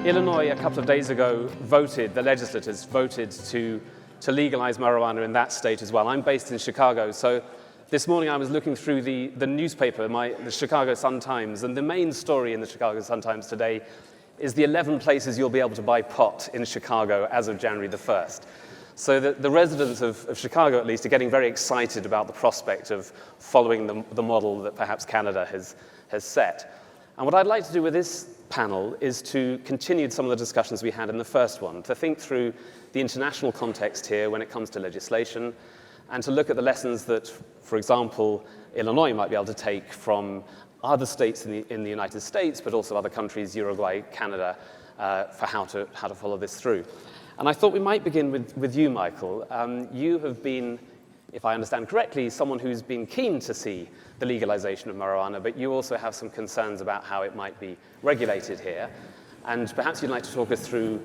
Illinois, a couple of days ago, the legislators voted to legalize marijuana in that state as well. I'm based in Chicago, so this morning I was looking through the newspaper, the Chicago Sun-Times, and the main story in the Chicago Sun-Times today is the 11 places you'll be able to buy pot in Chicago as of January the 1st. So the residents of Chicago, at least, are getting very excited about the prospect of following the model that perhaps Canada has set. And what I'd like to do with this panel is to continue some of the discussions we had in the first one, to think through the international context here when it comes to legislation, and to look at the lessons that, for example, Illinois might be able to take from other states in the United States, but also other countries, Uruguay, Canada, for how to follow this through. And I thought we might begin with you, Michael. You have been, if I understand correctly, someone who's been keen to see the legalization of marijuana, but you also have some concerns about how it might be regulated here. And perhaps you'd like to talk us through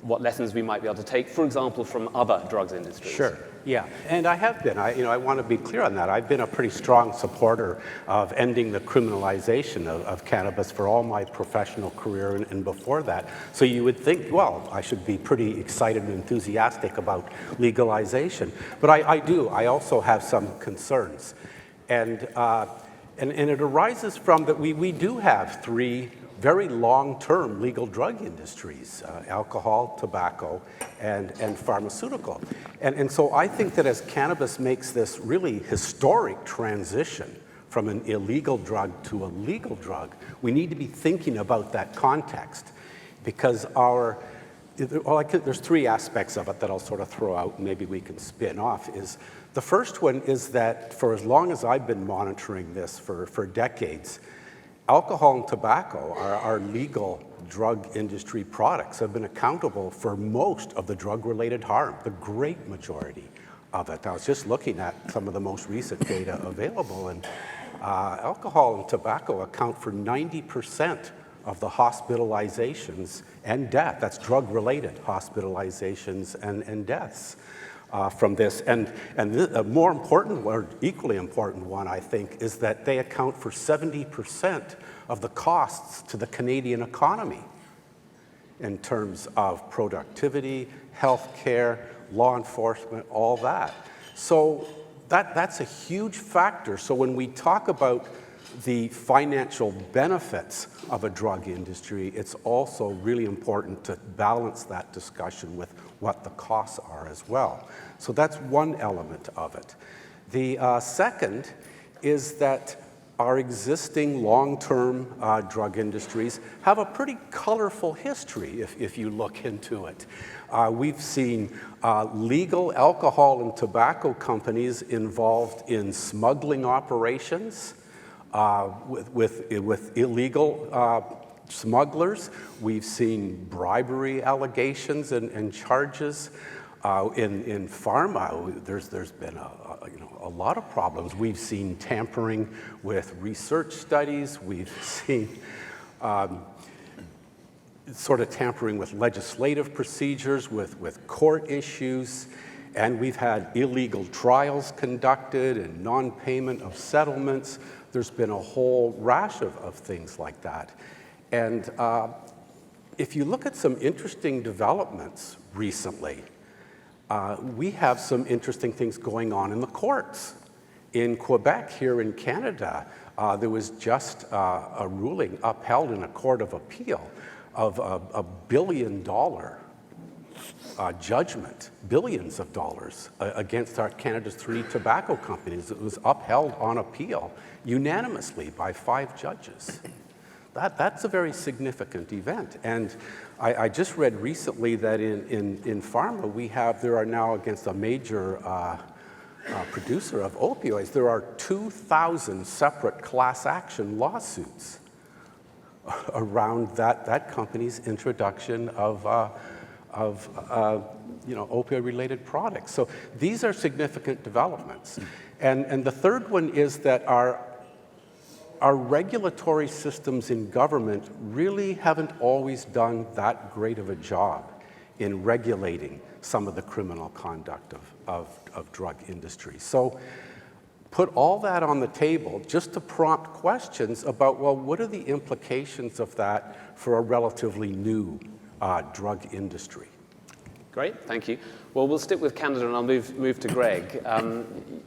what lessons we might be able to take, for example, from other drugs industries. Sure, yeah, and I have been. I want to be clear on that. I've been a pretty strong supporter of ending the criminalization of cannabis for all my professional career and before that. So you would think, well, I should be pretty excited and enthusiastic about legalization. But I do. I also have some concerns. And it arises from that we do have three very long-term legal drug industries, alcohol, tobacco, and pharmaceutical. And so I think that as cannabis makes this really historic transition from an illegal drug to a legal drug, we need to be thinking about that context, because there's three aspects of it that I'll sort of throw out and maybe we can spin off. The first one is that for as long as I've been monitoring this for decades, alcohol and tobacco, our legal drug industry products, have been accountable for most of the drug-related harm, the great majority of it. I was just looking at some of the most recent data available, and alcohol and tobacco account for 90% of the hospitalizations and death. That's drug-related hospitalizations and deaths from this. And a more important, or equally important one, I think, is that they account for 70% of the costs to the Canadian economy in terms of productivity, health care, law enforcement, all that. So that's a huge factor. So when we talk about the financial benefits of a drug industry, it's also really important to balance that discussion with what the costs are as well. So that's one element of it. The second is that our existing long-term drug industries have a pretty colorful history if you look into it. We've seen legal alcohol and tobacco companies involved in smuggling operations, with illegal smugglers. We've seen bribery allegations and charges. In pharma, there's been a lot of problems. We've seen tampering with research studies. We've seen sort of tampering with legislative procedures, with court issues. And we've had illegal trials conducted and non-payment of settlements. There's been a whole rash of things like that. And if you look at some interesting developments recently, we have some interesting things going on in the courts. In Quebec, here in Canada, there was just a ruling upheld in a court of appeal of a $1 billion judgment, billions of dollars, against Canada's 3 tobacco companies. It was upheld on appeal unanimously by 5 judges. That's a very significant event. And I just read recently that in pharma, there are now, against a major producer of opioids, there are 2,000 separate class action lawsuits around that company's introduction of opioid-related products. So these are significant developments. And the third one is that our regulatory systems in government really haven't always done that great of a job in regulating some of the criminal conduct of drug industry. So put all that on the table just to prompt questions about, well, what are the implications of that for a relatively new drug industry. Great, thank you. Well, we'll stick with Canada and I'll move to Greg.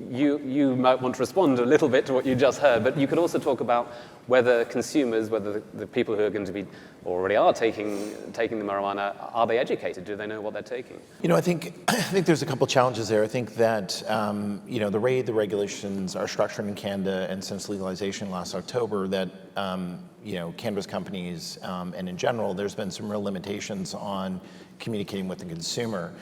You might want to respond a little bit to what you just heard, but you could also talk about whether consumers, whether the people who are going to be, or already are taking the marijuana, are they educated? Do they know what they're taking? I think there's a couple challenges there. I think that, the way the regulations are structured in Canada and since legalization last October, that, cannabis companies and in general, there's been some real limitations on communicating with the consumer.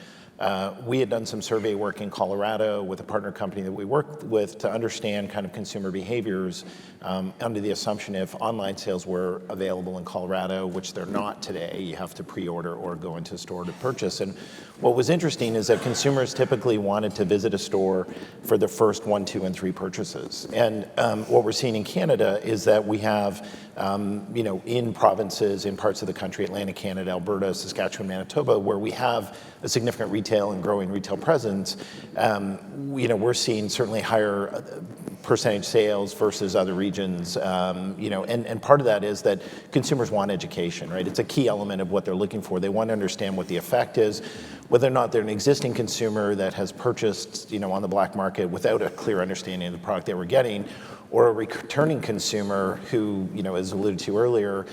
We had done some survey work in Colorado with a partner company that we worked with to understand kind of consumer behaviors under the assumption if online sales were available in Colorado, which they're not today, you have to pre-order or go into a store to purchase. And what was interesting is that consumers typically wanted to visit a store for the first 1, 2, and 3 purchases. And what we're seeing in Canada is that we have, in provinces, in parts of the country, Atlantic Canada, Alberta, Saskatchewan, Manitoba, where we have a significant retail and growing retail presence, we're seeing certainly higher percentage sales versus other regions, and part of that is that consumers want education, right? It's a key element of what they're looking for. They want to understand what the effect is, whether or not they're an existing consumer that has purchased, on the black market without a clear understanding of the product they were getting, or a returning consumer who, as alluded to earlier,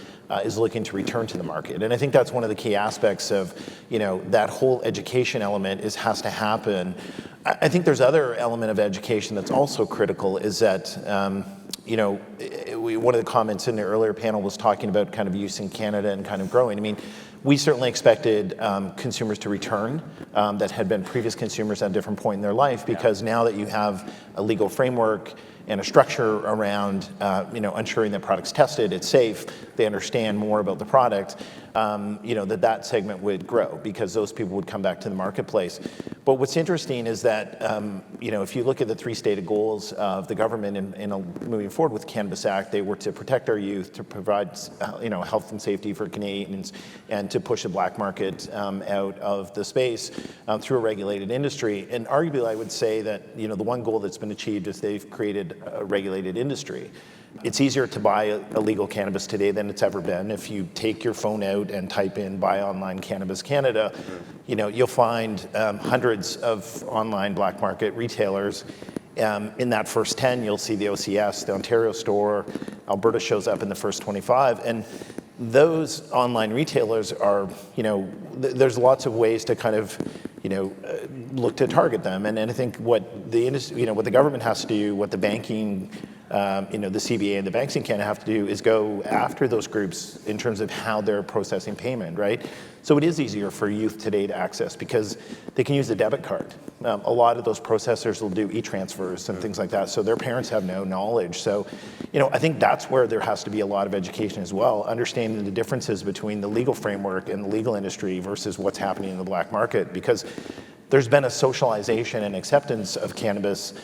is looking to return to the market. And I think that's one of the key aspects of, that whole education element has to happen. I think there's other element of education that's also critical is that, one of the comments in the earlier panel was talking about kind of use in Canada and kind of growing. I mean, we certainly expected consumers to return that had been previous consumers at a different point in their life, because now that you have a legal framework and a structure around, ensuring that product's tested, it's safe, they understand more about the product, that segment would grow because those people would come back to the marketplace. But what's interesting is that, if you look at the 3 stated goals of the government in moving forward with the Cannabis Act, they were to protect our youth, to provide, health and safety for Canadians, and to push the black market out of the space through a regulated industry. And arguably, I would say that, the one goal that's been achieved is they've created a regulated industry. It's easier to buy illegal cannabis today than it's ever been. If you take your phone out and type in "buy online cannabis Canada," you'll find hundreds of online black market retailers. In that first 10, you'll see the OCS, the Ontario store. Alberta shows up in the first 25, and those online retailers are, there's lots of ways to kind of, look to target them. And I think what the industry, what the government has to do, what the banking, the CBA and the banks in Canada have to do is go after those groups in terms of how they're processing payment, right? So it is easier for youth today to access because they can use the debit card. A lot of those processors will do e-transfers and things like that, so their parents have no knowledge. So, I think that's where there has to be a lot of education as well, understanding the differences between the legal framework and the legal industry versus what's happening in the black market, because there's been a socialization and acceptance of cannabis,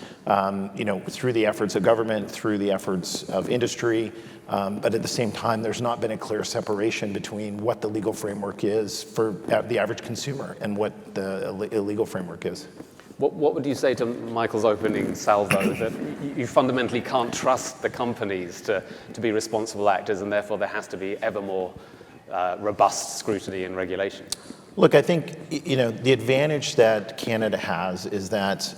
through the efforts of government, through the efforts of industry, but at the same time, there's not been a clear separation between what the legal framework is for the average consumer and what the illegal framework is. What would you say to Michael's opening salvo, that you fundamentally can't trust the companies to be responsible actors, and therefore there has to be ever more robust scrutiny and regulation? Look, I think, the advantage that Canada has is that,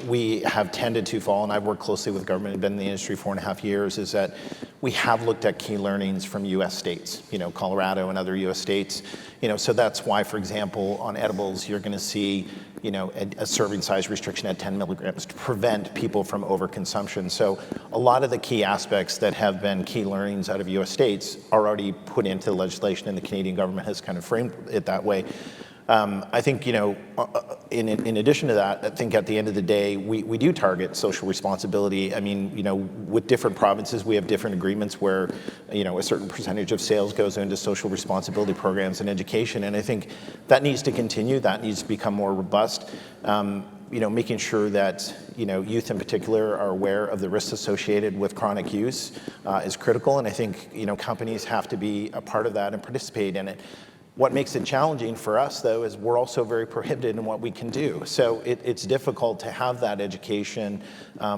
we have tended to fall, and I've worked closely with government, I've been in the industry 4.5 years, is that we have looked at key learnings from US states, Colorado and other US states. So that's why, for example, on edibles, you're gonna see, a serving size restriction at 10 milligrams to prevent people from overconsumption. So a lot of the key aspects that have been key learnings out of US states are already put into the legislation, and the Canadian government has kind of framed it that way. I think, in addition to that, I think at the end of the day, we do target social responsibility. I mean, with different provinces, we have different agreements where, a certain percentage of sales goes into social responsibility programs and education. And I think that needs to continue, that needs to become more robust. Making sure that, youth in particular are aware of the risks associated with chronic use is critical. And I think, companies have to be a part of that and participate in it. What makes it challenging for us, though, is we're also very prohibited in what we can do. So it's difficult to have that education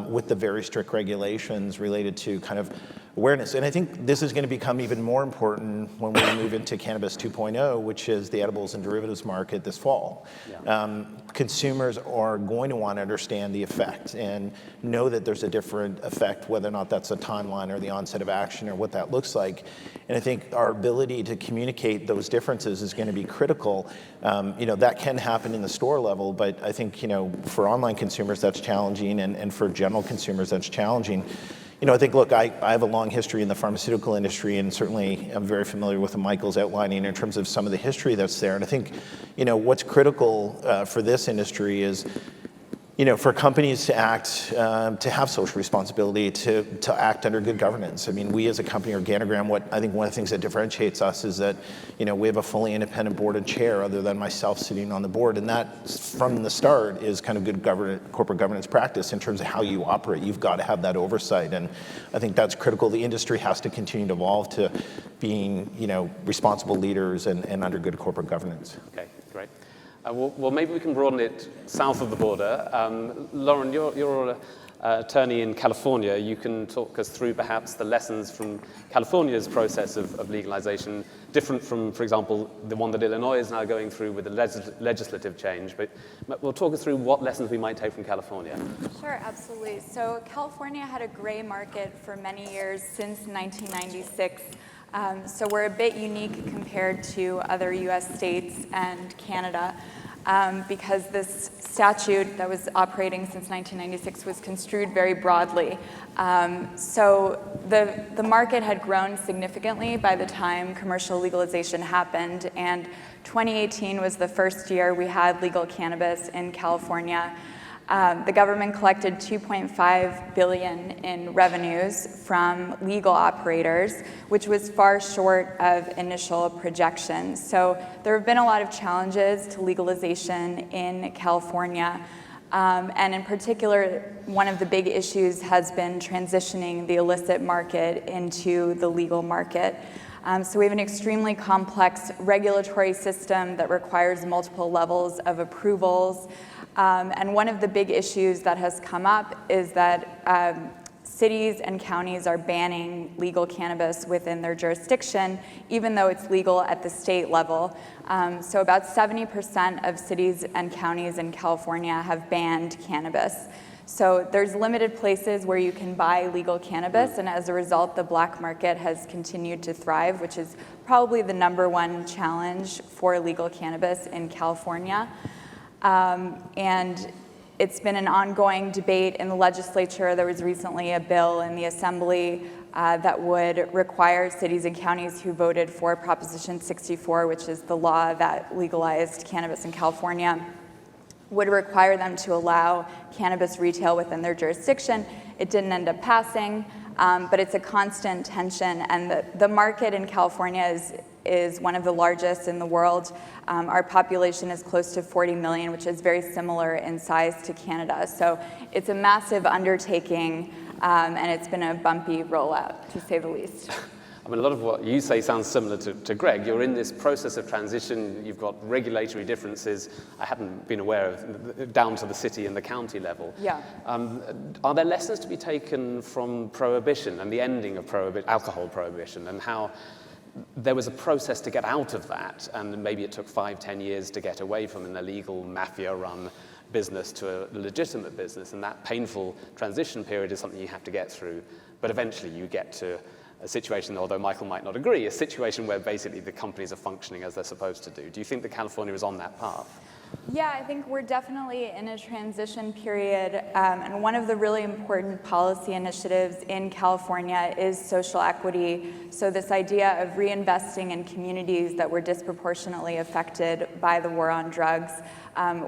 with the very strict regulations related to kind of awareness. And I think this is going to become even more important when we move into Cannabis 2.0, which is the edibles and derivatives market this fall. Yeah. Consumers are going to want to understand the effect and know that there's a different effect, whether or not that's a timeline or the onset of action or what that looks like. And I think our ability to communicate those differences is going to be critical. That can happen in the store level, but I think, for online consumers, that's challenging, and for general consumers, that's challenging. I think, look, I have a long history in the pharmaceutical industry, and certainly I'm very familiar with what Michael's outlining in terms of some of the history that's there. And I think, what's critical for this industry is, for companies to act, to have social responsibility, to act under good governance. I mean, we as a company, Organogram, I think one of the things that differentiates us is that, we have a fully independent board and chair other than myself sitting on the board. And that, from the start, is kind of good corporate governance practice in terms of how you operate. You've got to have that oversight. And I think that's critical. The industry has to continue to evolve to being, responsible leaders and under good corporate governance. Okay, great. Well, maybe we can broaden it south of the border. Lauren, you're an attorney in California. You can talk us through perhaps the lessons from California's process of legalization, different from, for example, the one that Illinois is now going through with the legislative change. But we'll talk us through what lessons we might take from California. Sure, absolutely. So California had a gray market for many years since 1996. So we're a bit unique compared to other US states and Canada because this statute that was operating since 1996 was construed very broadly. So the market had grown significantly by the time commercial legalization happened, and 2018 was the first year we had legal cannabis in California. The government collected $2.5 billion in revenues from legal operators, which was far short of initial projections. So there have been a lot of challenges to legalization in California. And in particular, one of the big issues has been transitioning the illicit market into the legal market. So we have an extremely complex regulatory system that requires multiple levels of approvals. And one of the big issues that has come up is that cities and counties are banning legal cannabis within their jurisdiction, even though it's legal at the state level. So about 70% of cities and counties in California have banned cannabis. So there's limited places where you can buy legal cannabis, and as a result, the black market has continued to thrive, which is probably the #1 challenge for legal cannabis in California. And it's been an ongoing debate in the legislature. There was recently a bill in the assembly that would require cities and counties who voted for Proposition 64, which is the law that legalized cannabis in California, would require them to allow cannabis retail within their jurisdiction. It didn't end up passing, but it's a constant tension, and the market in California is one of the largest in the world. Our population is close to 40 million, which is very similar in size to Canada. So it's a massive undertaking, and it's been a bumpy rollout, to say the least. I mean, a lot of what you say sounds similar to Greg. You're in this process of transition. You've got regulatory differences I hadn't been aware of, down to the city and the county level. Yeah. Are there lessons to be taken from prohibition and the ending of alcohol prohibition, and how there was a process to get out of that, and maybe it took 5-10 years to get away from an illegal mafia-run business to a legitimate business, and that painful transition period is something you have to get through, but eventually you get to a situation, although Michael might not agree, a situation where basically the companies are functioning as they're supposed to do. Do you think that California is on that path? Yeah, I think we're definitely in a transition period, and one of the really important policy initiatives in California is social equity. So this idea of reinvesting in communities that were disproportionately affected by the war on drugs,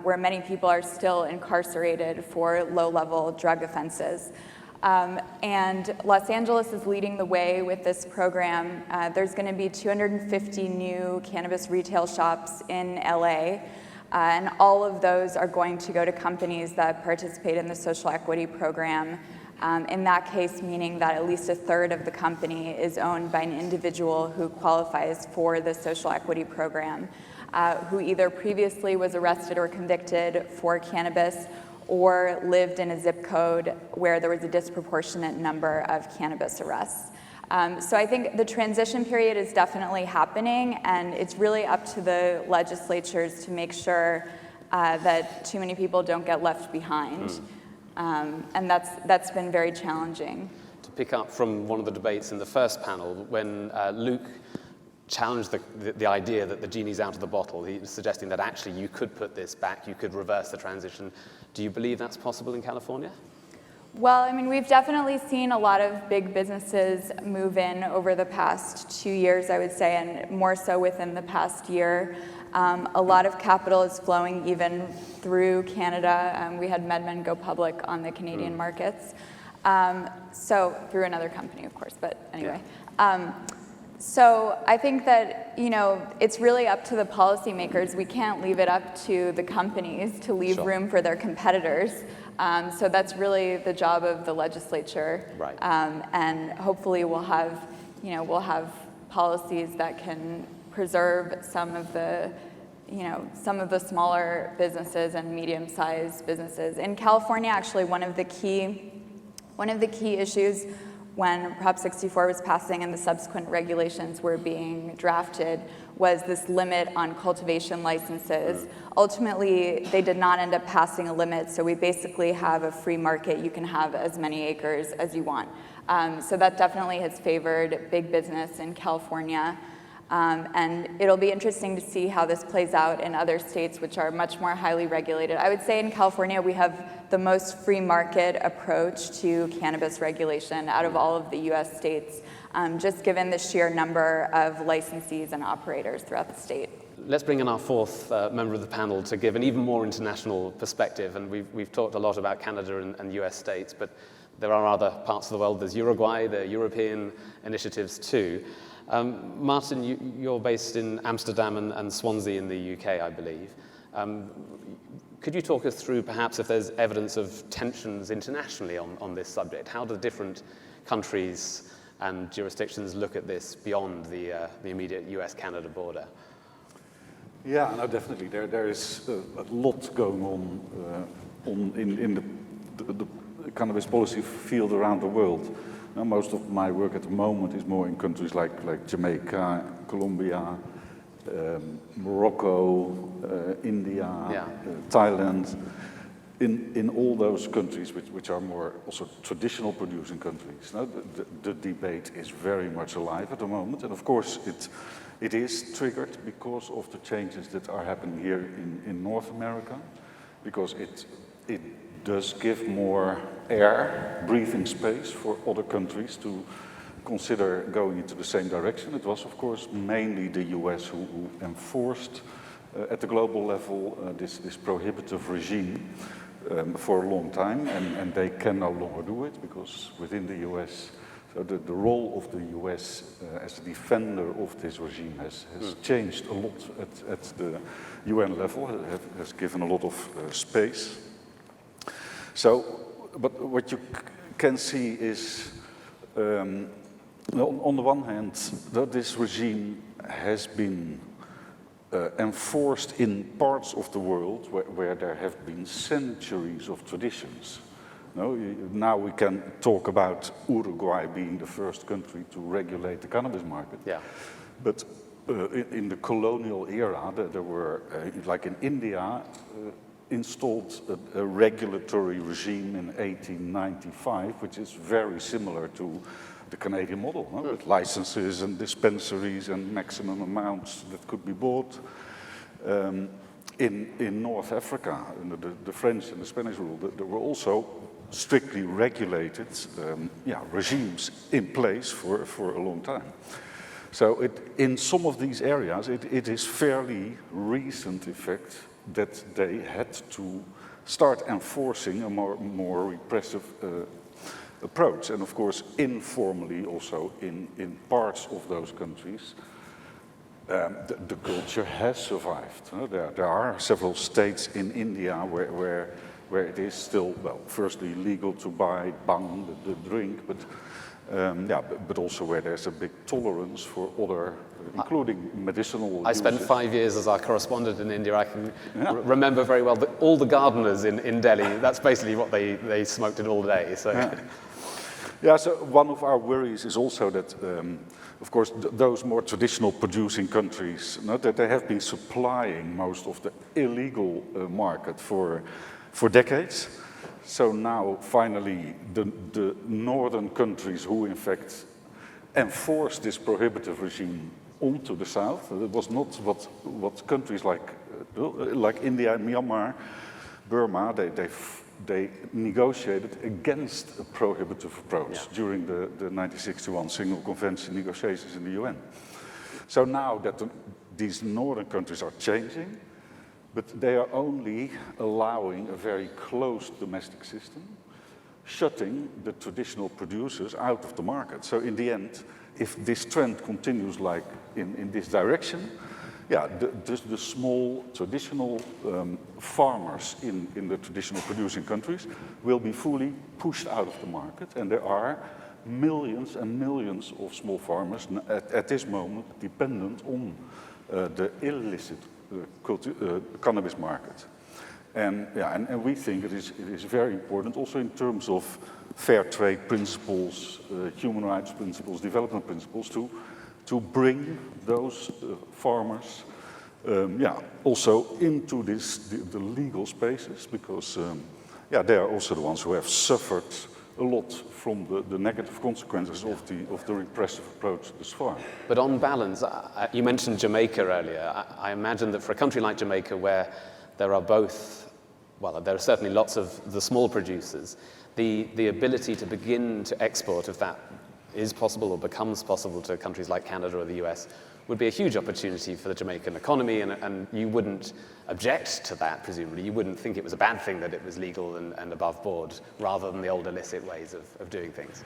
where many people are still incarcerated for low-level drug offenses. And Los Angeles is leading the way with this program. There's going to be 250 new cannabis retail shops in LA. And all of those are going to go to companies that participate in the social equity program. In that case, meaning that at least a third of the company is owned by an individual who qualifies for the social equity program, who either previously was arrested or convicted for cannabis or lived in a zip code where there was a disproportionate number of cannabis arrests. So I think the transition period is definitely happening, and it's really up to the legislatures to make sure that too many people don't get left behind. And that's been very challenging. To pick up from one of the debates in the first panel, when Luke challenged the idea that the genie's out of the bottle, he was suggesting that actually you could put this back, you could reverse the transition. Do you believe that's possible in California? Well, I mean, we've definitely seen a lot of big businesses move in over the past 2 years, I would say, and more so within the past year. A lot of capital is flowing even through Canada. We had MedMen go public on the Canadian markets. So through another company, of course, but anyway. So I think that, it's really up to the policymakers. We can't leave it up to the companies to leave room for their competitors. So that's really the job of the legislature. Right. And hopefully we'll have policies that can preserve some of the smaller businesses and medium-sized businesses. In California, actually, one of the key issues when Prop 64 was passing and the subsequent regulations were being drafted was this limit on cultivation licenses. Ultimately, they did not end up passing a limit, so we basically have a free market. You can have as many acres as you want. So that definitely has favored big business in California. And it'll be interesting to see how this plays out in other states which are much more highly regulated. I would say in California we have the most free market approach to cannabis regulation out of all of the US states, just given the sheer number of licensees and operators throughout the state. Let's bring in our fourth member of the panel to give an even more international perspective. And we've talked a lot about Canada and US states, but there are other parts of the world. There's Uruguay, there are European initiatives too. Martin, you're based in Amsterdam and Swansea in the UK, I believe. Could you talk us through perhaps if there's evidence of tensions internationally on this subject? How do different countries and jurisdictions look at this beyond the immediate US-Canada border? Yeah, no, definitely. There is a lot going on in the cannabis policy field around the world. Now, most of my work at the moment is more in countries like Jamaica, Colombia, Morocco, India, Thailand. In all those countries which are more also traditional producing countries, the debate is very much alive at the moment, and of course it is triggered because of the changes that are happening here in North America, because it does give more air, breathing space for other countries to consider going into the same direction. It was, of course, mainly the US who enforced at the global level this prohibitive regime for a long time, and they can no longer do it because within the US, so the role of the US as a defender of this regime has changed a lot at the UN level, has given a lot of space. So, but what you can see is, on the one hand, that this regime has been enforced in parts of the world where there have been centuries of traditions. Now we can talk about Uruguay being the first country to regulate the cannabis market. Yeah. But in the colonial era, there were, like in India, installed a regulatory regime in 1895, which is very similar to the Canadian model, with licenses and dispensaries and maximum amounts that could be bought. In North Africa, under the French and the Spanish rule, there were also strictly regulated regimes in place for a long time. So in some of these areas, it is fairly recent effect that they had to start enforcing a more repressive approach. And of course, informally also in parts of those countries, the culture has survived. There are several states in India where it is still, well, firstly legal to buy bhang, the drink, but also where there's a big tolerance for other, including medicinal I spent 5 years as our correspondent in India. I can remember very well that all the gardeners in Delhi, that's basically what they smoked it all day. So. Yeah, so one of our worries is also that, of course, those more traditional producing countries, that they have been supplying most of the illegal market for decades. So now, finally, the northern countries who, in fact, enforce this prohibitive regime onto the south. It was not what countries like India and Myanmar, Burma, they negotiated against a prohibitive approach during the 1961 Single Convention negotiations in the UN. So now that these northern countries are changing, but they are only allowing a very closed domestic system, shutting the traditional producers out of the market. So in the end, if this trend continues like in this direction, the small traditional farmers in the traditional producing countries will be fully pushed out of the market, and there are millions and millions of small farmers at this moment dependent on the illicit cannabis market. And we think it is very important also in terms of fair trade principles, human rights principles, development principles to bring those farmers also into the legal spaces, because they are also the ones who have suffered a lot from the negative consequences of the repressive approach thus far. But on balance, you mentioned Jamaica earlier. I imagine that for a country like Jamaica, where there are there are certainly lots of the small producers, the ability to begin to export, if that is possible or becomes possible to countries like Canada or the US, would be a huge opportunity for the Jamaican economy, and you wouldn't object to that, presumably. You wouldn't think it was a bad thing that it was legal and above board, rather than the old illicit ways of doing things.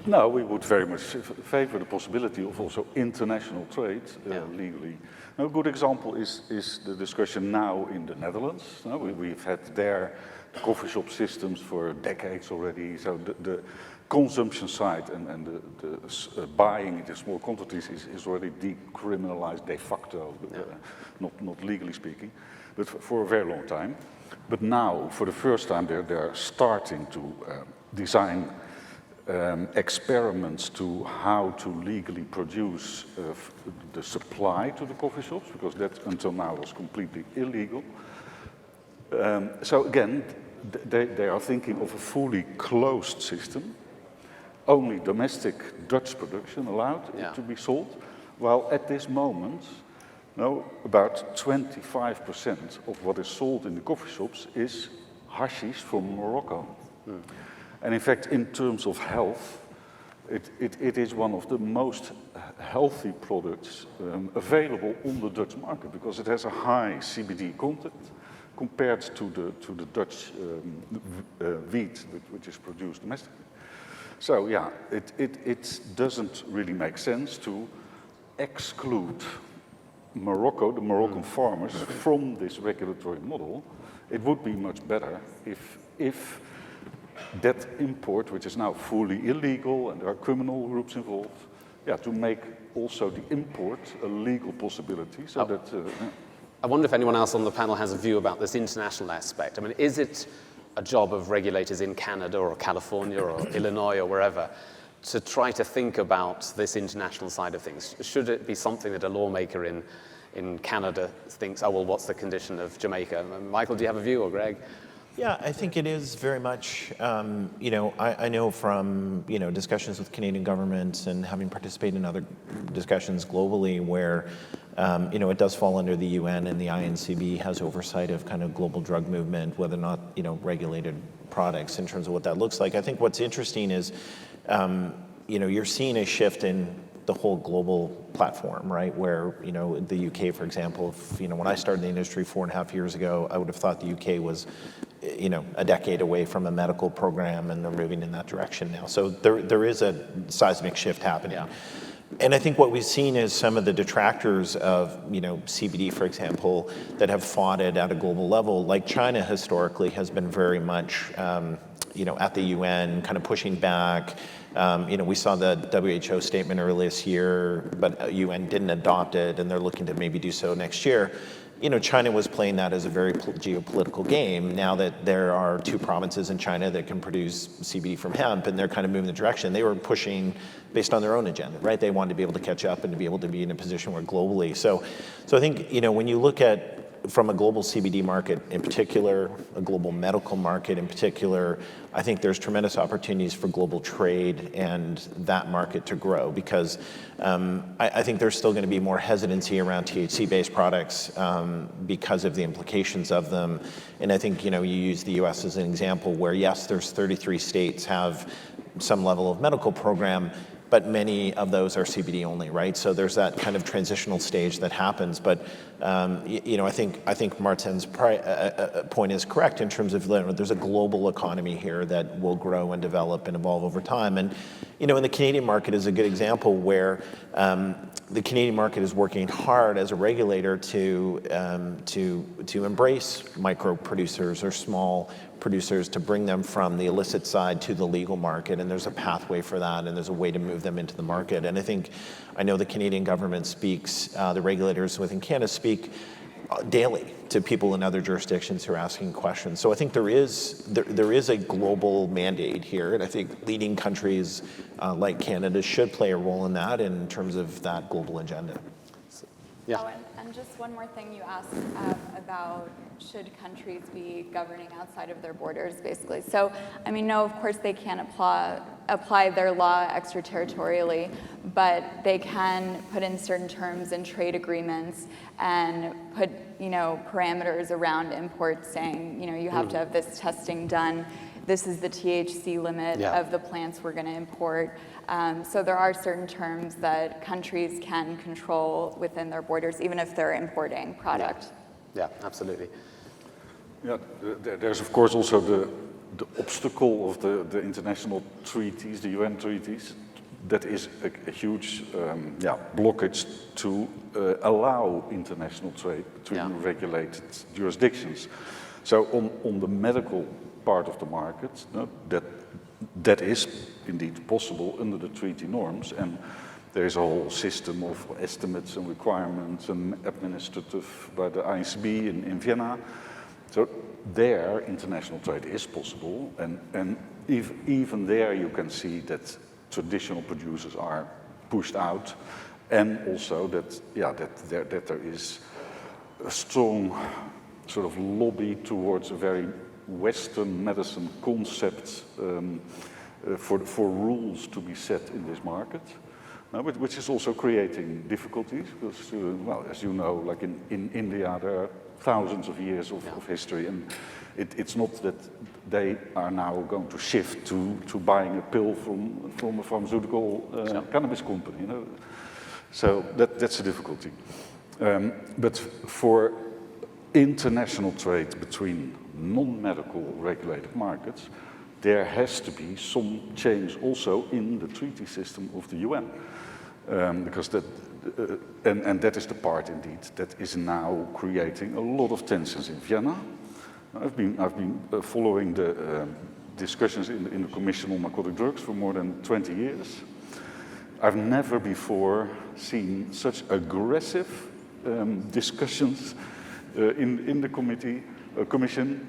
No, we would very much favor the possibility of also international trade legally. Now, a good example is the discussion now in the Netherlands. We've had there the coffee shop systems for decades already, so the consumption side and the buying in small quantities is already decriminalized de facto, not legally speaking, but for a very long time. But now, for the first time, they're starting to design experiments to how to legally produce the supply to the coffee shops, because that until now was completely illegal. So again, they are thinking of a fully closed system, only domestic Dutch production allowed to be sold, while at this moment, about 25% of what is sold in the coffee shops is hashish from Morocco. And in fact, in terms of health, it is one of the most healthy products available on the Dutch market, because it has a high CBD content compared to the Dutch wheat, which is produced domestically. So it doesn't really make sense to exclude Morocco, the Moroccan farmers, from this regulatory model. It would be much better if that import, which is now fully illegal and there are criminal groups involved, to make also the import a legal possibility, so that... I wonder if anyone else on the panel has a view about this international aspect. I mean, is it a job of regulators in Canada or California or Illinois or wherever to try to think about this international side of things? Should it be something that a lawmaker in Canada thinks, oh, well, what's the condition of Jamaica? Michael, do you have a view, or Greg? Yeah, I think it is very much, I know from, discussions with Canadian governments and having participated in other discussions globally where, it does fall under the UN, and the INCB has oversight of kind of global drug movement, whether or not, regulated products in terms of what that looks like. I think what's interesting is, you're seeing a shift in the whole global platform, right? Where, the UK, for example, when I started the industry 4.5 years ago, I would have thought the UK was, a decade away from a medical program, and they're moving in that direction now. So there is a seismic shift happening. Yeah. And I think what we've seen is some of the detractors of, CBD, for example, that have fought it at a global level, like China historically has been very much, at the UN, kind of pushing back. We saw the WHO statement earlier this year, but UN didn't adopt it, and they're looking to maybe do so next year. China was playing that as a very geopolitical game. Now that there are 2 provinces in China that can produce CBD from hemp, and they're kind of moving the direction, they were pushing based on their own agenda, right? They wanted to be able to catch up and to be able to be in a position where globally. So I think, when you look at from a global CBD market in particular, a global medical market in particular, I think there's tremendous opportunities for global trade and that market to grow, because I think there's still going to be more hesitancy around THC-based products because of the implications of them. And I think, you use the US as an example where, yes, there's 33 states have some level of medical program, but many of those are CBD only, right? So there's that kind of transitional stage that happens. But I think Martin's point is correct in terms of there's a global economy here that will grow and develop and evolve over time. And in the Canadian market is a good example where the Canadian market is working hard as a regulator to embrace micro producers or small producers, to bring them from the illicit side to the legal market, and there's a pathway for that, and there's a way to move them into the market. And I know the Canadian government speaks, the regulators within Canada speak daily to people in other jurisdictions who are asking questions. So I think there is a global mandate here, and I think leading countries like Canada should play a role in that in terms of that global agenda. Yeah. Oh, and just one more thing you asked about should countries be governing outside of their borders, basically. So, no, of course they can't apply their law extraterritorially, but they can put in certain terms in trade agreements and put, parameters around imports, saying, you have to have this testing done. This is the THC limit of the plants we're going to import. So there are certain terms that countries can control within their borders, even if they're importing product. Yeah, absolutely. Yeah, there's of course also the obstacle of the international treaties, the UN treaties. That is a huge blockage to allow international trade between regulated jurisdictions. So on the medical part of the market, that is indeed possible under the treaty norms, and there is a whole system of estimates and requirements and administrative by the ICB in Vienna. So there international trade is possible, and even there you can see that traditional producers are pushed out, and also that there is a strong sort of lobby towards a very Western medicine concept for rules to be set in this market, which is also creating difficulties because, as you know, like in India, there are thousands of years of history, and it's not that they are now going to shift to buying a pill from a pharmaceutical cannabis company. So that's a difficulty. But for international trade between non-medical regulated markets, there has to be some change also in the treaty system of the UN, because and that is the part indeed that is now creating a lot of tensions in Vienna. I've been following the discussions in the Commission on Narcotic Drugs for more than 20 years. I've never before seen such aggressive discussions in the Commission,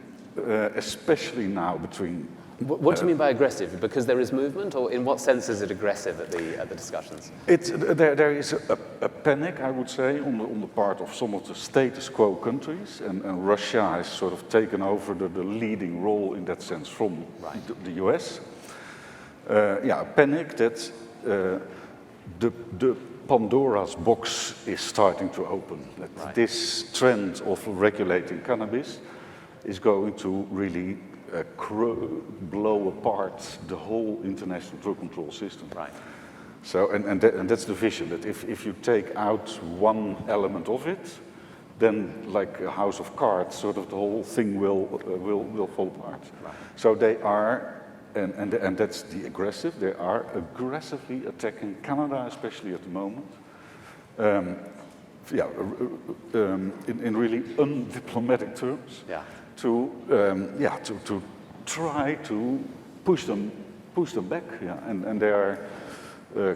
especially now between. What do you mean by aggressive? Because there is movement, or in what sense is it aggressive at the discussions? There is a panic, I would say, on the part of some of the status quo countries, and Russia has sort of taken over the leading role in that sense from the US. A panic that the Pandora's box is starting to open. That this trend of regulating cannabis is going to really blow apart the whole international drug control system. Right. So, and that's the vision, that if you take out one element of it, then like a house of cards, sort of the whole thing will fall apart. Right. So they are, and that's the aggressive, they are aggressively attacking Canada, especially at the moment. In really undiplomatic terms. Yeah. To try to push them back, and they are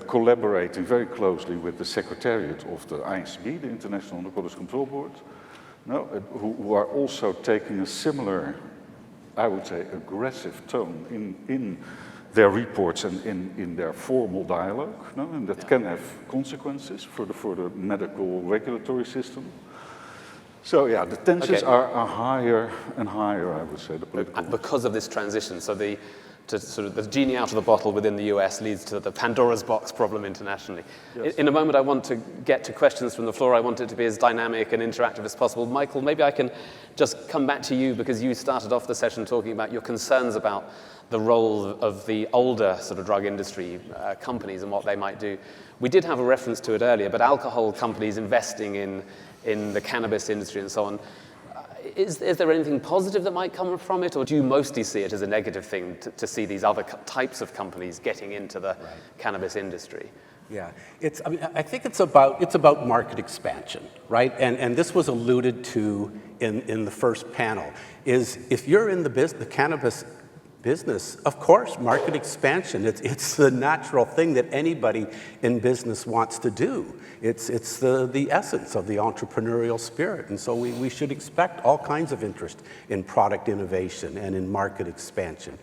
collaborating very closely with the Secretariat of the ICB, the International Narcotics Control Board, no, who are also taking a similar, I would say, aggressive tone in their reports and in their formal dialogue, no? And that can have consequences for the medical regulatory system. So yeah, the tensions are higher and higher, I would say, the political. Because of this transition, so the genie out of the bottle within the US leads to the Pandora's box problem internationally. Yes. In a moment, I want to get to questions from the floor. I want it to be as dynamic and interactive as possible. Michael, maybe I can just come back to you because you started off the session talking about your concerns about the role of the older sort of drug industry companies and what they might do. We did have a reference to it earlier, but alcohol companies investing in the cannabis industry and so on. Is there anything positive that might come from it, or do you mostly see it as a negative thing to see these other types of companies getting into the cannabis industry? Yeah, I think it's about market expansion, right? And this was alluded to in the first panel. Is if you're in the cannabis business, of course, market expansion. It's the natural thing that anybody in business wants to do. It's the essence of the entrepreneurial spirit. And so we should expect all kinds of interest in product innovation and in market expansion.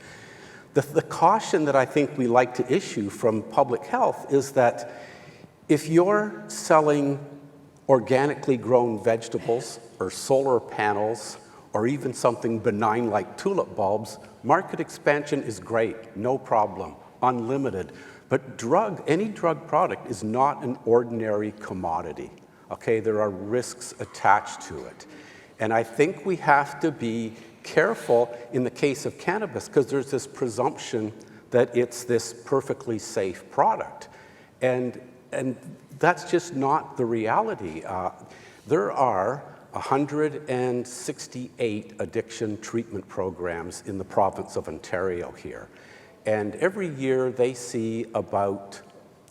The caution that I think we like to issue from public health is that if you're selling organically grown vegetables or solar panels or even something benign like tulip bulbs, market expansion is great, no problem, unlimited. But any drug product is not an ordinary commodity, okay? There are risks attached to it. And I think we have to be careful in the case of cannabis because there's this presumption that it's this perfectly safe product. And that's just not the reality. There are 168 addiction treatment programs in the province of Ontario here. And every year they see about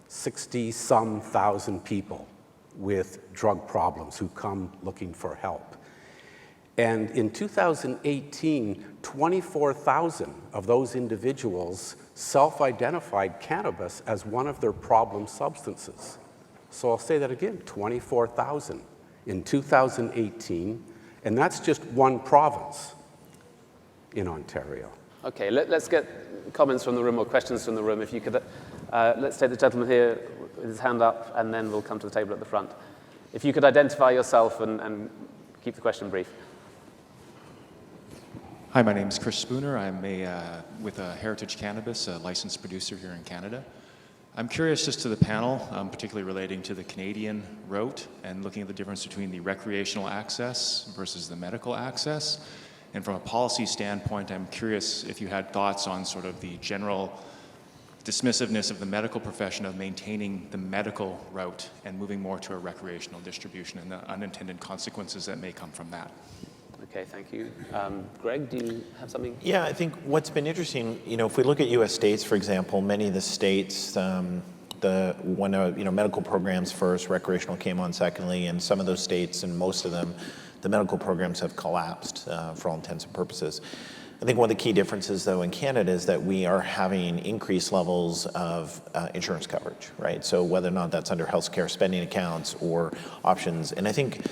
60-some thousand people with drug problems who come looking for help. And in 2018, 24,000 of those individuals self-identified cannabis as one of their problem substances. So I'll say that again, 24,000 in 2018, and that's just one province in Ontario. Okay, let's get comments from the room or questions from the room. If you could, let's take the gentleman here with his hand up, and then we'll come to the table at the front. If you could identify yourself and keep the question brief. Hi, my name is Chris Spooner. I'm with Heritage Cannabis, a licensed producer here in Canada. I'm curious just to the panel, particularly relating to the Canadian route and looking at the difference between the recreational access versus the medical access. And from a policy standpoint, I'm curious if you had thoughts on sort of the general dismissiveness of the medical profession of maintaining the medical route and moving more to a recreational distribution and the unintended consequences that may come from that. Okay, thank you. Greg, do you have something? Yeah, I think what's been interesting, if we look at U.S. states, for example, many of the states, medical programs first, recreational came on secondly, and some of those states and most of them, the medical programs have collapsed for all intents and purposes. I think one of the key differences, though, in Canada is that we are having increased levels of insurance coverage, right? So whether or not that's under healthcare spending accounts or options, and I think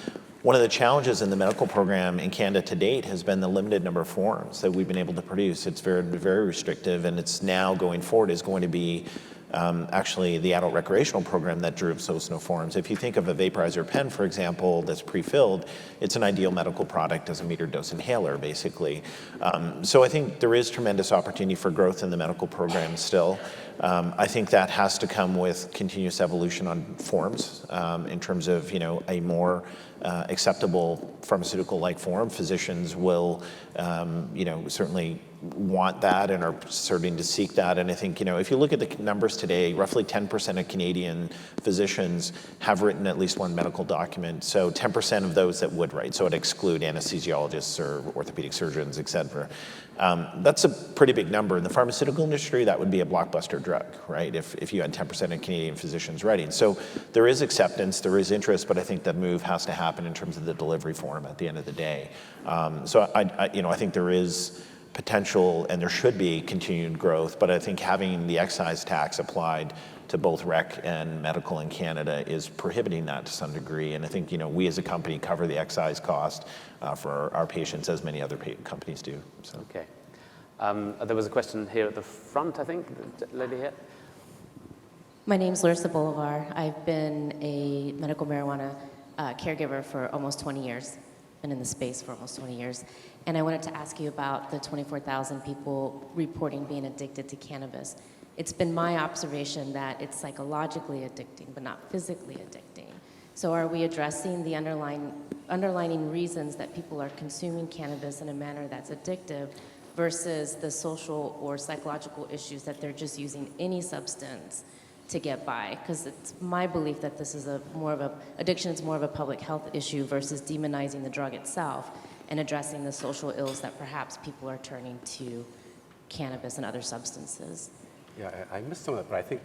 one of the challenges in the medical program in Canada to date has been the limited number of forms that we've been able to produce. It's very, very restrictive, and it's now going forward is going to be actually the adult recreational program that drew those no forms. If you think of a vaporizer pen, for example, that's pre-filled, it's an ideal medical product as a metered dose inhaler, basically. So I think there is tremendous opportunity for growth in the medical program still. I think that has to come with continuous evolution on forms in terms of a more acceptable pharmaceutical-like form. Physicians will, certainly want that and are starting to seek that. And I think, if you look at the numbers today, roughly 10% of Canadian physicians have written at least one medical document. So 10% of those that would write, so it exclude anesthesiologists or orthopedic surgeons, et cetera. That's a pretty big number. In the pharmaceutical industry, that would be a blockbuster drug, right? If you had 10% of Canadian physicians writing. So there is acceptance, there is interest, but I think that move has to happen in terms of the delivery form at the end of the day. So I think there is potential, and there should be continued growth, but I think having the excise tax applied to both rec and medical in Canada is prohibiting that to some degree. And I think, we as a company cover the excise cost for our patients as many other companies do. So. Okay. There was a question here at the front, I think, the lady here. My name's Larissa Bolivar. I've been a medical marijuana caregiver for almost 20 years, been in the space for almost 20 years. And I wanted to ask you about the 24,000 people reporting being addicted to cannabis. It's been my observation that it's psychologically addicting, but not physically addicting. So are we addressing the underlining reasons that people are consuming cannabis in a manner that's addictive versus the social or psychological issues that they're just using any substance to get by? Because it's my belief that this is addiction is more of a public health issue versus demonizing the drug itself and addressing the social ills that perhaps people are turning to cannabis and other substances. Yeah, I missed some of that, but I think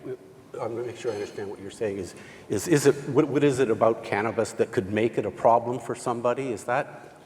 I'm going to make sure I understand what you're saying. What is it about cannabis that could make it a problem for somebody? Is that?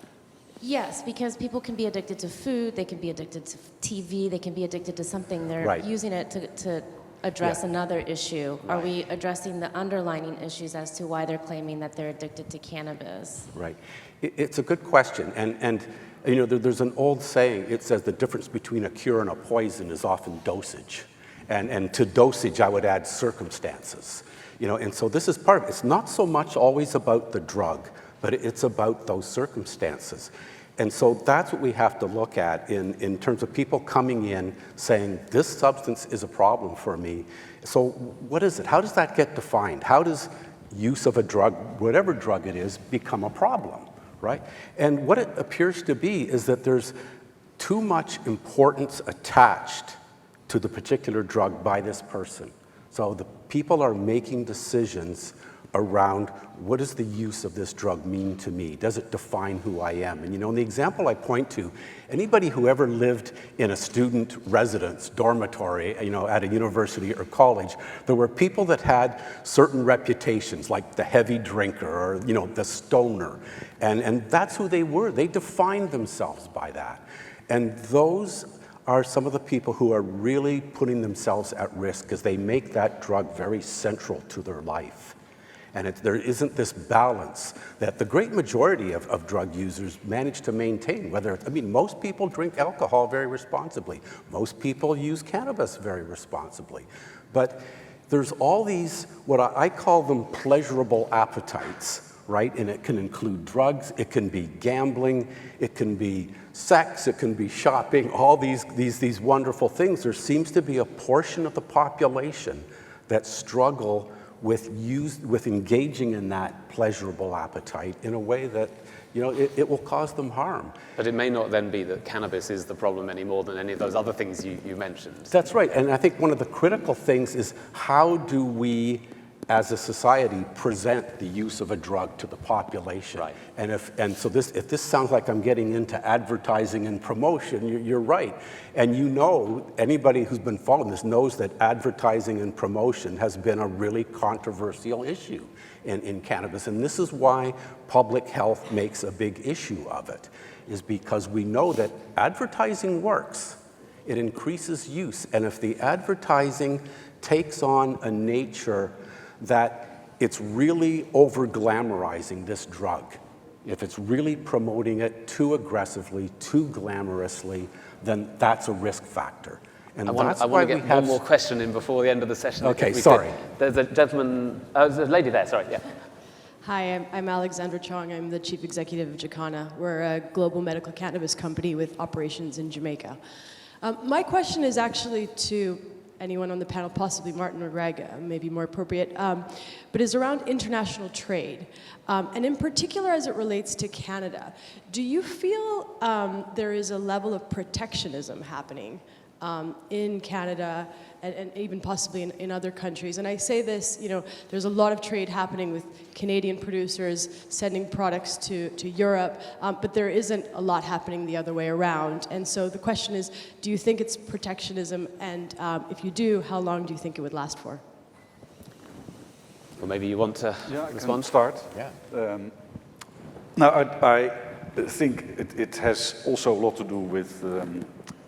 Yes, because people can be addicted to food, they can be addicted to TV, they can be addicted to something. They're using it to address another issue. Are we addressing the underlying issues as to why they're claiming that they're addicted to cannabis? Right. It's a good question. And there's an old saying, it says the difference between a cure and a poison is often dosage. And to dosage, I would add circumstances. And so this is part of it. It's not so much always about the drug, but it's about those circumstances. And so that's what we have to look at in terms of people coming in saying, this substance is a problem for me. So what is it? How does that get defined? How does use of a drug, whatever drug it is, become a problem, right? And what it appears to be is that there's too much importance attached to the particular drug by this person. So the people are making decisions around what does the use of this drug mean to me? Does it define who I am? And in the example I point to, anybody who ever lived in a student residence dormitory, at a university or college, there were people that had certain reputations, like the heavy drinker or, the stoner. And that's who they were. They defined themselves by that. And those are some of the people who are really putting themselves at risk because they make that drug very central to their life. And there isn't this balance that the great majority of drug users manage to maintain. Most people drink alcohol very responsibly. Most people use cannabis very responsibly. But there's all these, what I call them pleasurable appetites, right? And it can include drugs, it can be gambling, it can be sex, it can be shopping, all these wonderful things. There seems to be a portion of the population that struggle with engaging in that pleasurable appetite in a way that, it will cause them harm. But it may not then be that cannabis is the problem any more than any of those other things you mentioned. That's right. And I think one of the critical things is how do we, as a society, present the use of a drug to the population? Right. If this sounds like I'm getting into advertising and promotion, you're right. And anybody who's been following this knows that advertising and promotion has been a really controversial issue in cannabis. And this is why public health makes a big issue of it, is because we know that advertising works. It increases use. And if the advertising takes on a nature that it's really over-glamorizing this drug, if it's really promoting it too aggressively, too glamorously, then that's a risk factor. And I want to get one more question in before the end of the session. Okay, sorry. There's a gentleman, there's a lady there, sorry, yeah. Hi, I'm Alexandra Chong. I'm the Chief Executive of Jacana. We're a global medical cannabis company with operations in Jamaica. My question is actually to anyone on the panel, possibly Martin or Greg, maybe more appropriate, but is around international trade. And in particular, as it relates to Canada, do you feel there is a level of protectionism happening in Canada and even possibly in other countries? And I say this, there's a lot of trade happening with Canadian producers sending products to Europe, but there isn't a lot happening the other way around. And so the question is, do you think it's protectionism? And if you do, how long do you think it would last for? Well, maybe you want to respond? I can start. Yeah. Now, I think it has also a lot to do with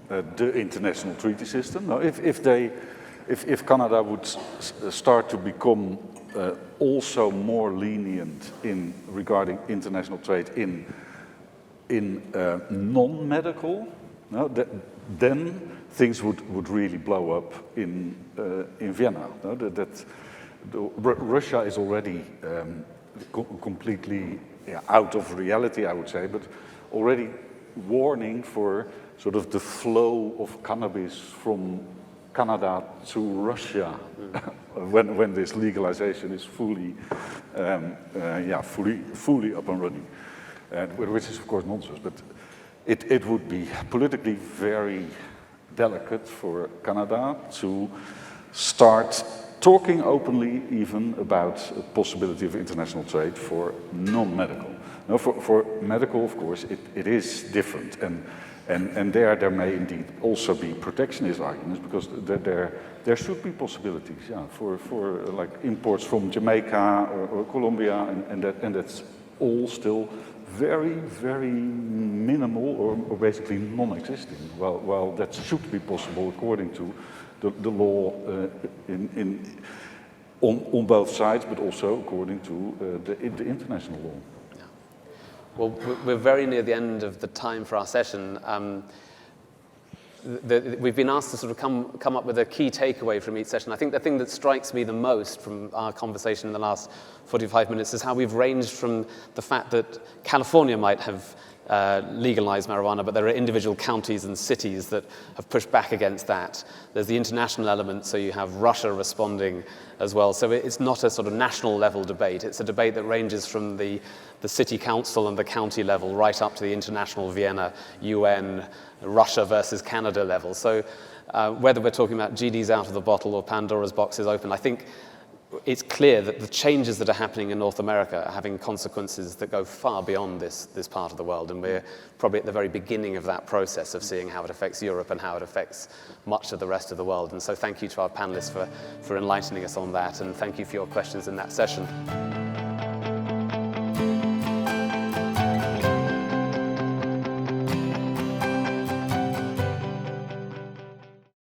the international treaty system. Now, if Canada would start to become also more lenient regarding international trade in non-medical, no, then things would really blow up in Vienna. No? Russia is already completely out of reality, I would say, but already warning for sort of the flow of cannabis from Canada to Russia when this legalization is fully up and running, which is of course nonsense. But it would be politically very delicate for Canada to start talking openly even about a possibility of international trade for non-medical. Now, for medical, of course, it is different, and there may indeed also be protectionist arguments, because there should be possibilities, for like imports from Jamaica or Colombia, and that's all still very, very minimal or basically non-existing. Well, that should be possible according to the law on both sides, but also according to the international law. Yeah. Well, we're very near the end of the time for our session. We've been asked to sort of come up with a key takeaway from each session. I think the thing that strikes me the most from our conversation in the last 45 minutes is how we've ranged from the fact that California might have legalized marijuana, but there are individual counties and cities that have pushed back against that. There's the international element, so you have Russia responding as well. So it's not a sort of national level debate. It's a debate that ranges from the city council and the county level right up to the international Vienna, UN, Russia versus Canada level. So whether we're talking about GD's out of the bottle or Pandora's box is open, I think it's clear that the changes that are happening in North America are having consequences that go far beyond this part of the world, and we're probably at the very beginning of that process of seeing how it affects Europe and how it affects much of the rest of the world. And so thank you to our panelists for enlightening us on that, and thank you for your questions in that session.